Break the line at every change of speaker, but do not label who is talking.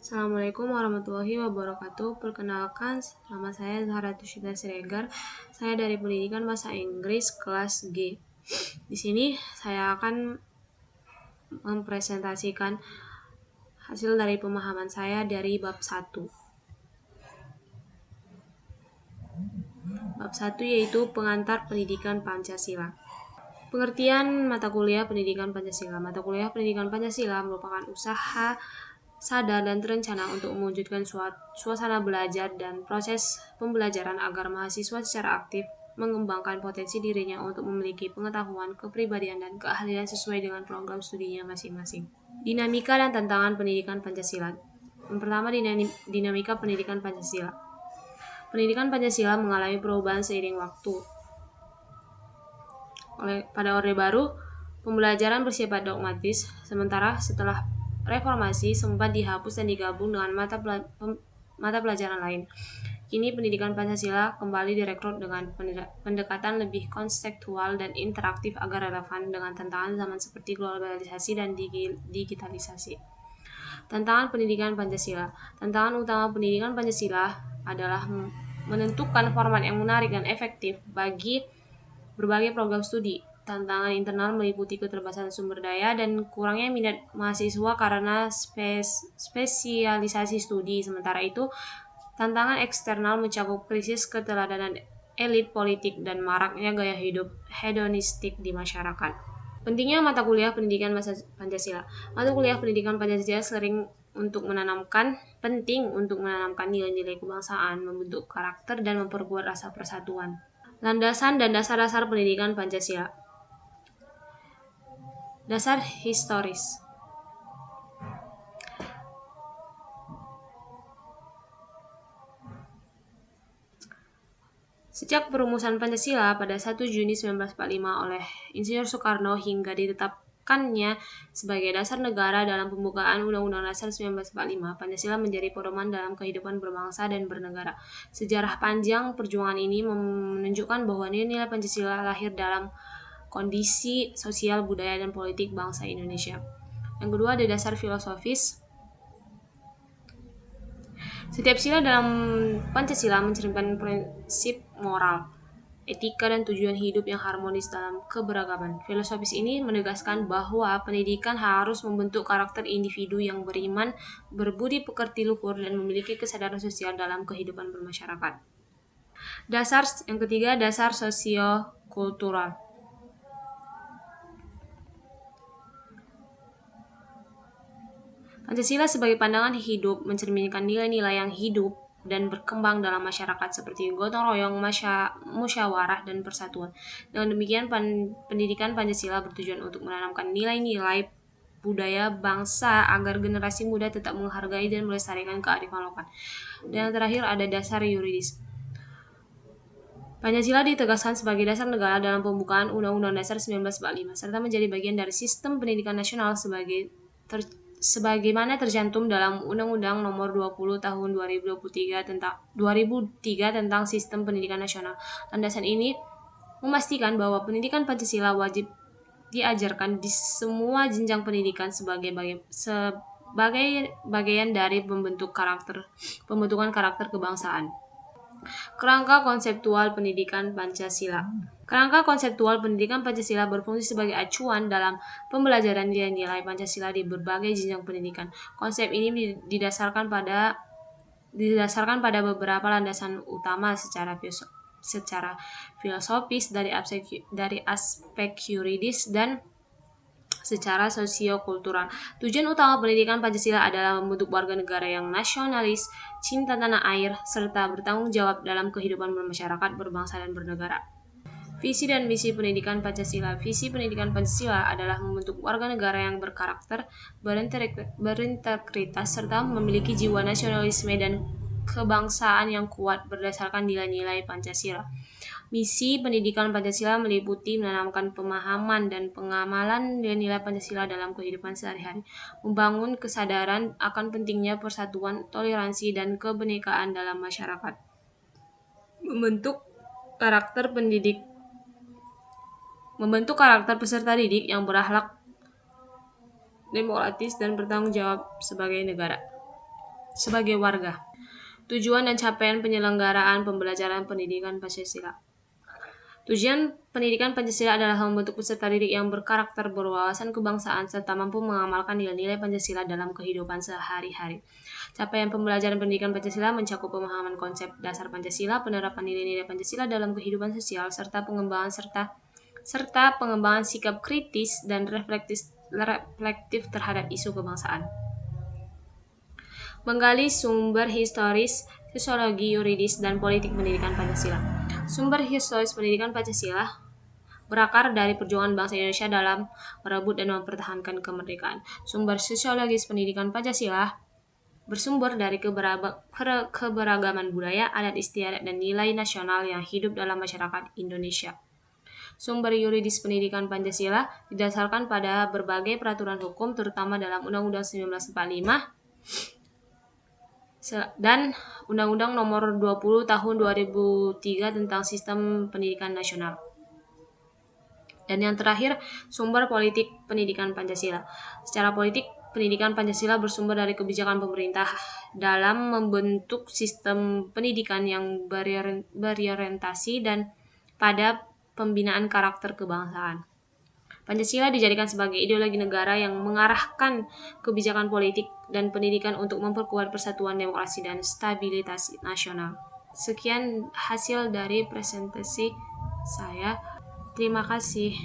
Assalamualaikum warahmatullahi wabarakatuh. Perkenalkan, nama saya Zahra Tushita Siregar. Saya dari Pendidikan Bahasa Inggris kelas G. Di sini saya akan mempresentasikan hasil dari pemahaman saya dari bab 1. Bab 1 yaitu pengantar pendidikan Pancasila. Pengertian mata kuliah pendidikan Pancasila. Mata kuliah pendidikan Pancasila merupakan usaha sadar dan terencana untuk mewujudkan suasana belajar dan proses pembelajaran agar mahasiswa secara aktif mengembangkan potensi dirinya untuk memiliki pengetahuan, kepribadian, dan keahlian sesuai dengan program studinya masing-masing. Dinamika dan tantangan pendidikan Pancasila. Yang pertama, dinamika pendidikan Pancasila. Pendidikan Pancasila mengalami perubahan seiring waktu. Pada Orde Baru, pembelajaran bersifat dogmatis, sementara setelah reformasi sempat dihapus dan digabung dengan mata pelajaran lain. Kini pendidikan Pancasila kembali direkrut dengan pendekatan lebih konseptual dan interaktif agar relevan dengan tantangan zaman seperti globalisasi dan digitalisasi. Tantangan pendidikan Pancasila. Tantangan utama pendidikan Pancasila adalah menentukan format yang menarik dan efektif bagi berbagai program studi. Tantangan internal meliputi keterbatasan sumber daya dan kurangnya minat mahasiswa karena spesialisasi studi. Sementara itu, tantangan eksternal mencakup krisis keteladanan elit politik dan maraknya gaya hidup hedonistik di masyarakat. Pentingnya mata kuliah pendidikan Pancasila. Mata kuliah pendidikan Pancasila penting untuk menanamkan nilai-nilai kebangsaan, membentuk karakter, dan memperkuat rasa persatuan. Landasan dan dasar-dasar pendidikan Pancasila. Dasar historis. Sejak perumusan Pancasila pada 1 Juni 1945 oleh Insinyur Soekarno hingga ditetapkannya sebagai dasar negara dalam pembukaan Undang-Undang Dasar 1945, Pancasila menjadi pedoman dalam kehidupan berbangsa dan bernegara. Sejarah panjang perjuangan ini menunjukkan bahwa nilai Pancasila lahir dalam kondisi sosial, budaya, dan politik bangsa Indonesia. Yang kedua, ada dasar filosofis. Setiap sila dalam Pancasila mencerminkan prinsip moral, etika, dan tujuan hidup yang harmonis dalam keberagaman. Filosofis ini menegaskan bahwa pendidikan harus membentuk karakter individu yang beriman, berbudi pekerti luhur, dan memiliki kesadaran sosial dalam kehidupan bermasyarakat. Yang ketiga, dasar sosiokultural. Pancasila sebagai pandangan hidup mencerminkan nilai-nilai yang hidup dan berkembang dalam masyarakat seperti gotong royong, musyawarah, dan persatuan. Dengan demikian, pendidikan Pancasila bertujuan untuk menanamkan nilai-nilai budaya bangsa agar generasi muda tetap menghargai dan melestarikan kearifan lokal. Dan yang terakhir ada dasar yuridis. Pancasila ditegaskan sebagai dasar negara dalam pembukaan Undang-Undang Dasar 1945 serta menjadi bagian dari sistem pendidikan nasional sebagaimana tercantum dalam Undang-Undang Nomor 20 Tahun 2003 tentang Sistem Pendidikan Nasional. Landasan ini memastikan bahwa pendidikan Pancasila wajib diajarkan di semua jenjang pendidikan sebagai bagian dari pembentukan karakter kebangsaan. Kerangka konseptual pendidikan Pancasila. Kerangka konseptual pendidikan Pancasila berfungsi sebagai acuan dalam pembelajaran nilai-nilai Pancasila di berbagai jenjang pendidikan. Konsep ini didasarkan pada beberapa landasan utama secara filosofis dari aspek yuridis dan secara sosiokultural. Tujuan utama pendidikan Pancasila adalah membentuk warga negara yang nasionalis, cinta tanah air, serta bertanggung jawab dalam kehidupan bermasyarakat, berbangsa, dan bernegara. Visi dan misi pendidikan Pancasila. Visi pendidikan Pancasila adalah membentuk warga negara yang berkarakter, berintegritas, serta memiliki jiwa nasionalisme dan kebangsaan yang kuat berdasarkan nilai-nilai Pancasila. Misi pendidikan Pancasila meliputi menanamkan pemahaman dan pengamalan nilai-nilai Pancasila dalam kehidupan sehari-hari, membangun kesadaran akan pentingnya persatuan, toleransi, dan kebinekaan dalam masyarakat, membentuk karakter peserta didik yang berakhlak demokratis dan bertanggung jawab sebagai negara. sebagai warga. Tujuan dan capaian penyelenggaraan pembelajaran pendidikan Pancasila. Tujuan pendidikan Pancasila adalah membentuk peserta didik yang berkarakter berwawasan kebangsaan serta mampu mengamalkan nilai-nilai Pancasila dalam kehidupan sehari-hari. Capaian pembelajaran pendidikan Pancasila mencakup pemahaman konsep dasar Pancasila, penerapan nilai-nilai Pancasila dalam kehidupan sosial, serta pengembangan sikap kritis dan reflektif terhadap isu kebangsaan. Menggali sumber historis, sosiologi, yuridis, dan politik pendidikan Pancasila. Sumber historis pendidikan Pancasila berakar dari perjuangan bangsa Indonesia dalam merebut dan mempertahankan kemerdekaan. Sumber sosiologis pendidikan Pancasila bersumber dari keberagaman budaya, adat istiadat, dan nilai nasional yang hidup dalam masyarakat Indonesia. Sumber yuridis pendidikan Pancasila didasarkan pada berbagai peraturan hukum, terutama dalam Undang-Undang 1945 dan Undang-Undang Nomor 20 Tahun 2003 tentang Sistem Pendidikan Nasional. Dan yang terakhir, sumber politik pendidikan Pancasila. Secara politik, pendidikan Pancasila bersumber dari kebijakan pemerintah dalam membentuk sistem pendidikan yang berorientasi dan pada pembinaan karakter kebangsaan. Pancasila dijadikan sebagai ideologi negara yang mengarahkan kebijakan politik dan pendidikan untuk memperkuat persatuan, demokrasi, dan stabilitas nasional. Sekian hasil dari presentasi saya. Terima kasih.